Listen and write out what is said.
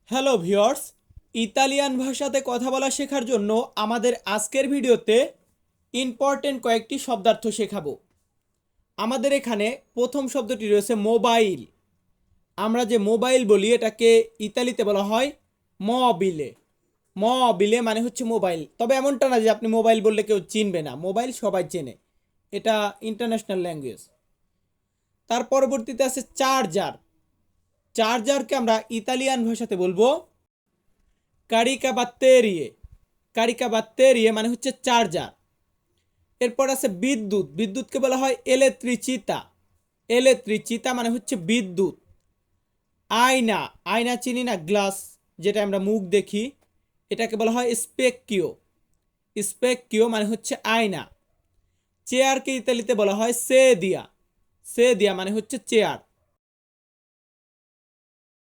Hello viewers, Italian ভাষাতে কথা বলা শেখার জন্য আমাদের আজকের ভিডিওতে ইম্পর্টেন্ট কয়েকটি শব্দার্থ শেখাবো। আমাদের এখানে প্রথম শব্দটি রয়েছে মোবাইল। আমরা যে মোবাইল বলি এটাকে ইতালিতে বলা হয় মবিলে। মবিলে মানে হচ্ছে মোবাইল, তবে এমনটা না যে আপনি মোবাইল বললে কেউ চিনবে না, মোবাইল সবাই চেনে, এটা ইন্টারন্যাশনাল ল্যাঙ্গুয়েজ। তার পরবর্তীতে আছে চার্জার। চার্জারকে আমরা ইতালিয়ান ভাষাতে বলবো কারিকাবাত্তেরিয়ে। কারিকাবাত্তেরিয়ে মানে হচ্ছে চার্জার। এরপর আছে বিদ্যুৎ। বিদ্যুৎকে বলা হয় এলেত্রিচিতা। এলেত্রিচিতা মানে হচ্ছে বিদ্যুৎ। আয়না। আয়না চিনি না, গ্লাস, যেটা আমরা মুখ দেখি, এটাকে বলা হয় স্পেকিও। স্পেকিও মানে হচ্ছে আয়না। চেয়ারকে ইতালিতে বলা হয় সে দিয়া। সে দিয়া মানে হচ্ছে চেয়ার।